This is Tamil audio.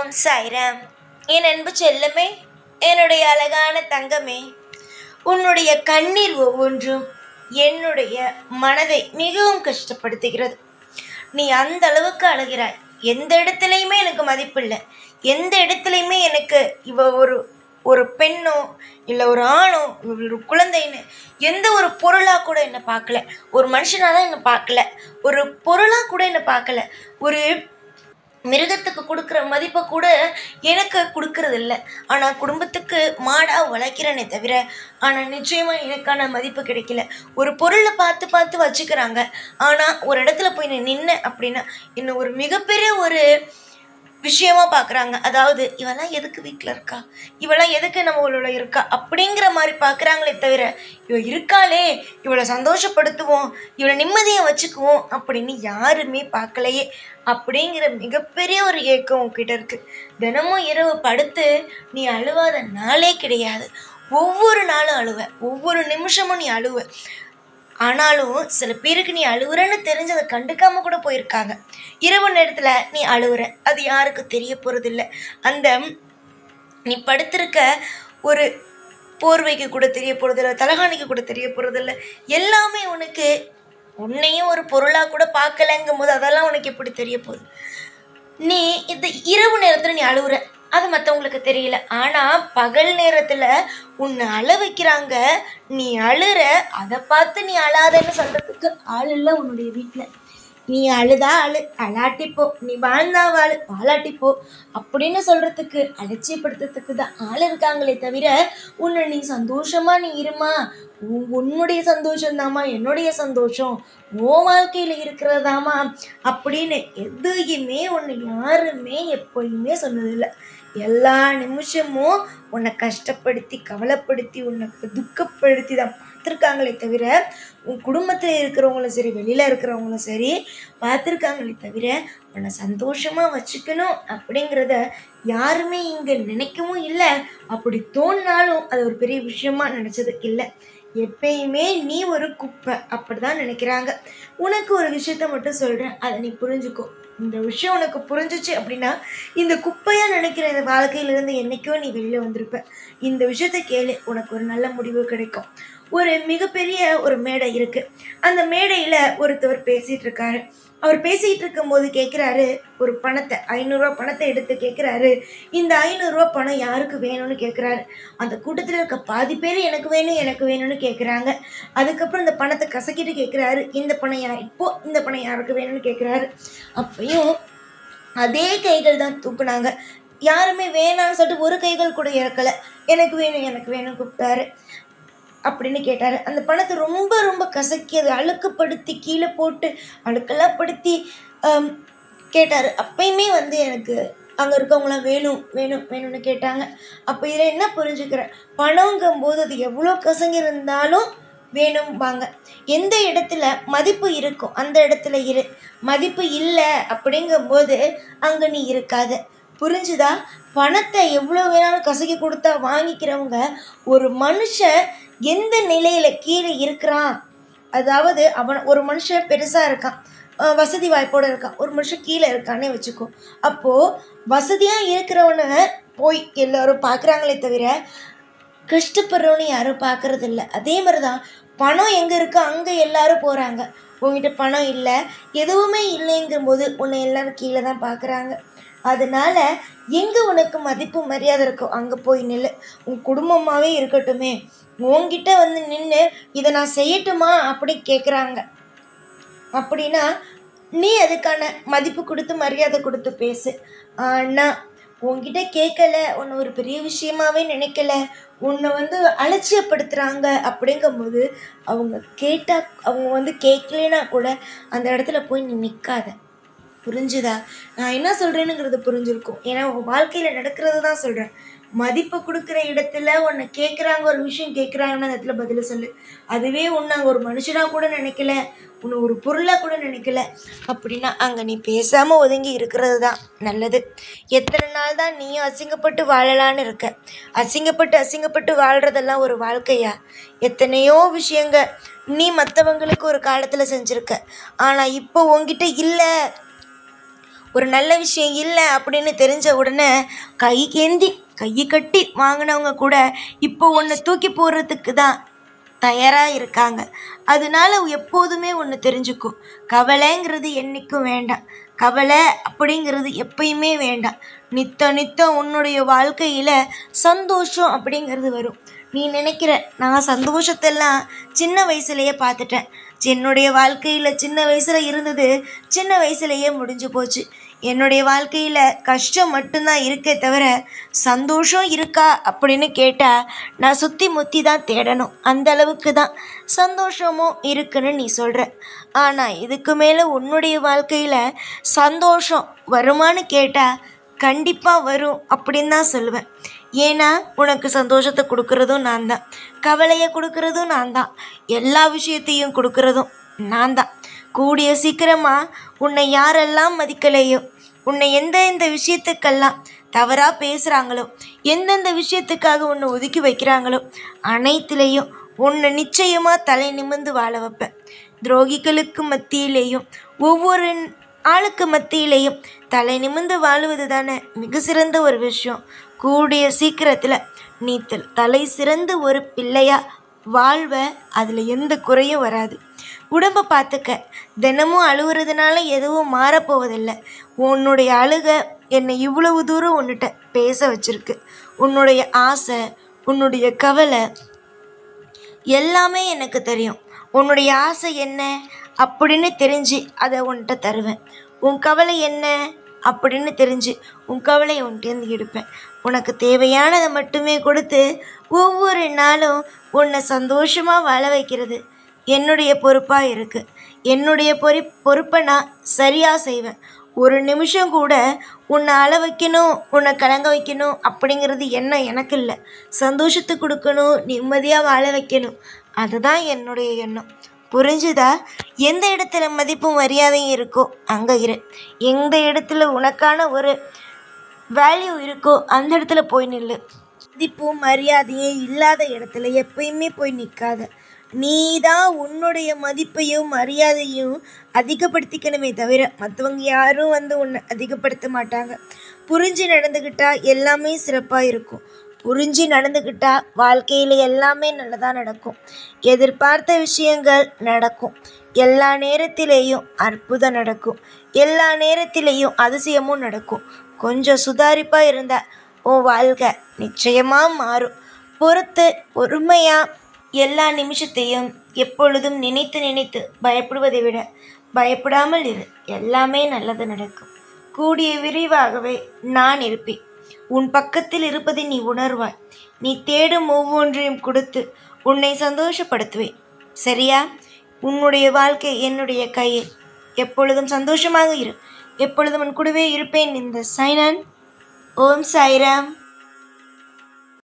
ஓம் சாய்ராம். என் அன்பு செல்லமே, என்னுடைய அழகான தங்கமே, உன்னுடைய கண்ணீர் ஒவ்வொன்றும் என்னுடைய மனதை மிகவும் கஷ்டப்படுத்துகிறது. நீ அந்த அளவுக்கு அழுகிறாய். எந்த இடத்துலையுமே எனக்கு மதிப்பில்லை, எந்த இடத்துலையுமே எனக்கு இவ ஒரு ஒரு பெண்ணோ இல்லை ஒரு ஆணோ ஒரு குழந்தைன்னு எந்த ஒரு பொருளாக கூட என்னை பார்க்கல, ஒரு மனுஷனாக தான் என்னை பார்க்கல, ஒரு பொருளாக கூட என்னை பார்க்கல, ஒரு மிருகத்துக்கு கொடுக்குற மதிப்பை கூட எனக்கு கொடுக்கறது இல்லை. ஆனால் குடும்பத்துக்கு மாடாக உழைக்கிறேனே தவிர ஆனால் நிச்சயமாக எனக்கான மதிப்பு கிடைக்கல. ஒரு பொருளை பார்த்து பார்த்து வச்சுக்கிறாங்க. ஆனால் ஒரு இடத்துல போய் நான் நின்னேன் அப்படின்னா இன்னும் ஒரு மிகப்பெரிய ஒரு விஷயமா பார்க்குறாங்க. அதாவது இவெல்லாம் எதுக்கு வீட்டில் இருக்கா, இவெல்லாம் எதுக்கு நம்மளோட இருக்கா அப்படிங்கிற மாதிரி பார்க்குறாங்களே தவிர இவ இருக்காளே, இவளை சந்தோஷப்படுத்துவோம், இவளை நிம்மதியை வச்சுக்குவோம் அப்படின்னு யாருமே பார்க்கலையே அப்படிங்கிற மிகப்பெரிய ஒரு ஏக்கம் உங்ககிட்ட இருக்குது. தினமும் இரவு படுத்து நீ அழுவாத நாளே கிடையாது. ஒவ்வொரு நாளும் அழுவ, ஒவ்வொரு நிமிஷமும் நீ அழுவ. ஆனாலும் சில பேருக்கு நீ அழுவுறன்னு தெரிஞ்சு அதை கண்டுக்காம கூட போயிருக்காங்க. இரவு நேரத்தில் நீ அழுவுற, அது யாருக்கும் தெரிய போகிறதில்ல. அந்த நீ படுத்திருக்க ஒரு போர்வைக்கு கூட தெரிய போகிறதில்ல, தலகாணிக்கு கூட தெரிய போகிறதில்ல. எல்லாமே உனக்கு உன்னையும் ஒரு பொருளாக கூட பார்க்கலங்கும் போது அதெல்லாம் உனக்கு எப்படி தெரிய போகுது? நீ இந்த இரவு நேரத்தில் நீ அழுவுற, அது மற்றவங்களுக்கு தெரியல. ஆனால் பகல் நேரத்தில் உன்னை அழ வைக்கிறாங்க, நீ அழுற, அதை பார்த்து நீ அழாதன்னு சொல்கிறதுக்கு ஆள் இல்லை உன்னுடைய வீட்டில். நீ அழுதா அழு, அழாட்டிப்போ, நீ வாழ்ந்தா வாழு, வாழாட்டிப்போ அப்படின்னு சொல்கிறதுக்கு அலட்சியப்படுத்துறதுக்கு தான் ஆள் இருக்காங்களே தவிர உன்னை நீ சந்தோஷமாக நீ இருமா, உன்னுடைய சந்தோஷம்தாம்மா என்னுடைய சந்தோஷம், ஓ வாழ்க்கையில் இருக்கிறதாமா அப்படின்னு எதையுமே உன்னை யாருமே எப்போயுமே சொன்னதில்லை. எல்லா நிமிஷமும் உன்னை கஷ்டப்படுத்தி கவலைப்படுத்தி உன்னை துக்கப்படுத்தி தான் பார்த்துருக்காங்களே தவிர உன் குடும்பத்தில் இருக்கிறவங்களும் சரி வெளியில் இருக்கிறவங்களும் சரி பார்த்துருக்காங்களே தவிர உன்னை சந்தோஷமாக வச்சுக்கணும் அப்படிங்கிறத யாருமே இங்கே நினைக்கவும் இல்லை. அப்படி தோணினாலும் அது ஒரு பெரிய விஷயமா நினச்சது இல்லை. எப்பயுமே நீ ஒரு குப்பை அப்படி தான் நினைக்கிறாங்க. உனக்கு ஒரு விஷயத்த மட்டும் சொல்கிறேன், அதை நீ புரிஞ்சுக்கோ. இந்த விஷயம் உனக்கு புரிஞ்சிச்சு அப்படின்னா இந்த குப்பையாக நினைக்கிற இந்த வாழ்க்கையிலேருந்து என்றைக்கோ நீ வெளியில் வந்திருப்ப. இந்த விஷயத்த கேளு, உனக்கு ஒரு நல்ல முடிவு கிடைக்கும். ஒரு மிகப்பெரிய ஒரு மேடை இருக்குது. அந்த மேடையில் ஒருத்தவர் பேசிகிட்டு இருக்காரு. அவர் பேசிகிட்டு இருக்கும்போது கேட்குறாரு, ஒரு பணத்தை 500 பணத்தை எடுத்து கேட்குறாரு, இந்த 500 பணம் யாருக்கு வேணும்னு கேட்குறாரு. அந்த கூட்டத்தில் இருக்க பாதி பேர் எனக்கு வேணும் எனக்கு வேணும்னு கேட்குறாங்க. அதுக்கப்புறம் இந்த பணத்தை கசக்கிட்டு கேட்குறாரு, இந்த பணம் இந்த பணம் யாருக்கு வேணும்னு கேட்குறாரு. அப்பையும் அதே கைகள் தான் தூக்குனாங்க. யாருமே வேணான்னு சொல்லிட்டு ஒரு கைகள் கூட இறக்கலை. எனக்கு வேணும் கூப்பிட்டாரு அப்படின்னு கேட்டார். அந்த பணத்தை ரொம்ப ரொம்ப கசக்கி அதை அழுக்குப்படுத்தி கீழே போட்டு அழுக்கெல்லாம் படுத்தி கேட்டார். அப்பயுமே எனக்கு அங்கே இருக்கவங்களாம் வேணும்னு கேட்டாங்க. அப்போ இதில் என்ன புரிஞ்சுக்கிறேன், பணங்கும்போது அது எவ்வளோ கசங்கி இருந்தாலும் வேணும் வாங்க. எந்த இடத்துல மதிப்பு இருக்கும் அந்த இடத்துல இரு, மதிப்பு இல்லை அப்படிங்கும்போது அங்கே நீ இருக்காத. புரிஞ்சுதா? பணத்தை எவ்வளோ வேணாலும் கசக்கி கொடுத்தா வாங்கிக்கிறவங்க ஒரு மனுஷன் எந்த நிலையில் கீழே இருக்கிறான், அதாவது ஒரு மனுஷன் பெருசாக இருக்கான், வசதி வாய்ப்போடு இருக்கான், ஒரு மனுஷன் கீழே இருக்கானே வச்சுக்கோ. அப்போது வசதியாக இருக்கிறவனை போய் எல்லோரும் பார்க்குறாங்களே தவிர கஷ்டப்படுறவனு யாரும் பார்க்குறதில்ல. அதே மாதிரி தான் பணம் எங்கே இருக்கோ அங்கே எல்லாரும் போகிறாங்க. உங்ககிட்ட பணம் இல்லை, எதுவுமே இல்லைங்கும்போது உன்னை எல்லோரும் கீழே தான் பார்க்குறாங்க. அதனால் எங்கே உனக்கு மதிப்பு மரியாதை இருக்கோ அங்கே போய் நில்லு. உன் குடும்பமாகவே இருக்கட்டுமே, உன்கிட்ட நின்று இதை நான் செய்யட்டுமா அப்படி கேட்குறாங்க அப்படின்னா நீ அதுக்கான மதிப்பு கொடுத்து மரியாதை கொடுத்து பேசு. ஆனால் உன்கிட்ட கேட்கல, உன்னை ஒரு பெரிய விஷயமாவே நினைக்கல, உன்னை அலட்சியப்படுத்துகிறாங்க அப்படிங்கும்போது அவங்க கேட்டால் அவங்க கேட்கலனா கூட அந்த இடத்துல போய் நீ நிற்காத. புரிஞ்சுதா? நான் என்ன சொல்கிறேனுங்கிறது புரிஞ்சிருக்கும். ஏன்னா உங்கள் வாழ்க்கையில் நடக்கிறது தான் சொல்கிறேன். மதிப்பு கொடுக்குற இடத்துல உன்னை கேட்குறாங்க, ஒரு விஷயம் கேட்குறாங்கன்னா அந்த இடத்துல பதில் சொல்லு. அதுவே உன்னை அங்கே ஒரு மனுஷனாக கூட நினைக்கல, உன்னை ஒரு பொருளாக கூட நினைக்கல அப்படின்னா அங்கே நீ பேசாமல் ஒதுங்கி இருக்கிறது தான் நல்லது. எத்தனை நாள் தான் நீயும் அசிங்கப்பட்டு வாழலான்னு இருக்க? அசிங்கப்பட்டு வாழ்கிறதெல்லாம் ஒரு வாழ்க்கையா? எத்தனையோ விஷயங்கள் நீ மற்றவங்களுக்கு ஒரு காலத்தில் செஞ்சுருக்க, ஆனால் இப்போ உன்கிட்ட இல்லை, ஒரு நல்ல விஷயம் இல்லை அப்படின்னு தெரிஞ்ச உடனே கையை கட்டி வாங்கினவங்க கூட இப்போ ஒன்று தூக்கி போடுறதுக்கு தான் தயாராக இருக்காங்க. அதனால எப்போதுமே ஒன்று தெரிஞ்சுக்கும், கவலைங்கிறது என்றைக்கும் வேண்டாம். கவலை அப்படிங்கிறது எப்பயுமே வேண்டாம். நித்தம் உன்னுடைய வாழ்க்கையில் சந்தோஷம் அப்படிங்கிறது வரும். நீ நினைக்கிற நான் சந்தோஷத்தெல்லாம் சின்ன வயசுலேயே பார்த்துட்டேன். என்னுடைய வாழ்க்கையில் சின்ன வயசில் இருந்தது சின்ன வயசுலேயே முடிஞ்சு போச்சு. என்னுடைய வாழ்க்கையில் கஷ்டம் மட்டும்தான் இருக்கே தவிர சந்தோஷம் இருக்கா அப்படின்னு கேட்டால் நான் சுற்றி முற்றி தான் தேடணும். அந்த அளவுக்கு தான் சந்தோஷமும் இருக்குன்னு நீ சொல்கிற. ஆனால் இதுக்கு மேலே உன்னுடைய வாழ்க்கையில் சந்தோஷம் வருமானு கேட்டால் கண்டிப்பாக வரும் அப்படின்னு தான் சொல்லுவேன். ஏன்னா உனக்கு சந்தோஷத்தை கொடுக்குறதும் நான் தான், கவலையை கொடுக்குறதும் நான் தான், எல்லா விஷயத்தையும் கொடுக்குறதும் நான் தான். கூடிய சீக்கிரமாக உன்னை யாரெல்லாம் மதிக்கலையோ, உன்னை எந்தெந்த விஷயத்துக்கெல்லாம் தவறாக பேசுகிறாங்களோ, எந்தெந்த விஷயத்துக்காக உன்னை ஒதுக்கி வைக்கிறாங்களோ அனைத்துலேயும் உன்னை நிச்சயமாக தலை நிமிர்ந்து வாழ வைப்பேன். துரோகிகளுக்கு மத்தியிலேயும் ஒவ்வொரு ஆளுக்கு மத்தியிலேயும் தலை நிமிர்ந்து வாழுவது தானே மிக சிறந்த ஒரு விஷயம். கூடிய சீக்கிரத்தில் நீ தலை சிறந்து ஒரு பிள்ளையா வாழ்வ, அதில் எந்த குறையும் வராது. உடம்பை பார்த்துக்க. தினமும் அழுகுறதுனால எதுவும் மாறப்போவதில்லை. உன்னுடைய அழுக என்னை இவ்வளவு தூரம் உன்னிட்ட பேச வச்சிருக்கு. உன்னுடைய ஆசை, உன்னுடைய கவலை எல்லாமே எனக்கு தெரியும். உன்னுடைய ஆசை என்ன அப்படின்னு தெரிஞ்சு அதை உன்கிட்ட தருவேன். உன் கவலை என்ன அப்படின்னு தெரிஞ்சு உன் கவலையை உன்கிட்டேருந்து எடுப்பேன். உனக்கு தேவையானதை மட்டுமே கொடுத்து ஒவ்வொரு நாளும் உன்னை சந்தோஷமாக வாழ வைக்கிறது என்னுடைய பொறுப்பாக இருக்குது. என்னுடைய பொறுப்பை நான் சரியாக செய்வேன். ஒரு நிமிஷம் கூட உன்னை அழ வைக்கணும், உன்னை கலங்க வைக்கணும் அப்படிங்கிறது எண்ணம் எனக்கு இல்லை. சந்தோஷத்தை கொடுக்கணும், நிம்மதியாக வாழ வைக்கணும், அதுதான் என்னுடைய எண்ணம். புரிஞ்சுதா? எந்த இடத்துல மதிப்பும் மரியாதையும் இருக்கோ அங்கே இரு. எந்த இடத்துல உனக்கான ஒரு வேல்யூ இருக்கோ அந்த இடத்துல போய் நில்லு. மதிப்பும் மரியாதையும் இல்லாத இடத்துல எப்பயுமே போய் நிற்காத. நீ தான் உன்னுடைய மதிப்பையும் மரியாதையும் அதிகப்படுத்திக்கணுமே தவிர மற்றவங்க யாரும் உன்னை அதிகப்படுத்த மாட்டாங்க. புரிஞ்சு நடந்துக்கிட்டா எல்லாமே சிறப்பாக இருக்கும். புரிஞ்சு நடந்துக்கிட்டா வாழ்க்கையில் எல்லாமே நல்லதாக நடக்கும். எதிர்பார்த்த விஷயங்கள் நடக்கும். எல்லா நேரத்திலேயும் அற்புதம் நடக்கும். எல்லா நேரத்திலேயும் அதிசயமும் நடக்கும். கொஞ்சம் சுதாரிப்பாக இருந்தால் உன் வாழ்க்கை நிச்சயமாக மாறும். பொறுமையாக எல்லா நிமிஷத்தையும் எப்பொழுதும் நினைத்து பயப்படுவதை விட பயப்படாமல் இரு. எல்லாமே நல்லது நடக்கும். கூடிய விரைவாகவே நான் இருப்பேன். உன் பக்கத்தில் இருப்பதை நீ உணர்வாய். நீ தேடும் ஒவ்வொன்றையும் கொடுத்து உன்னை சந்தோஷப்படுத்துவேன். சரியா? உன்னுடைய வாழ்க்கை என்னுடைய கையில். எப்பொழுதும் சந்தோஷமாக இரு. எப்பொழுதும் உன் கூடவே இருப்பேன். இந்த சைனன். ஓம் சாய்ராம்.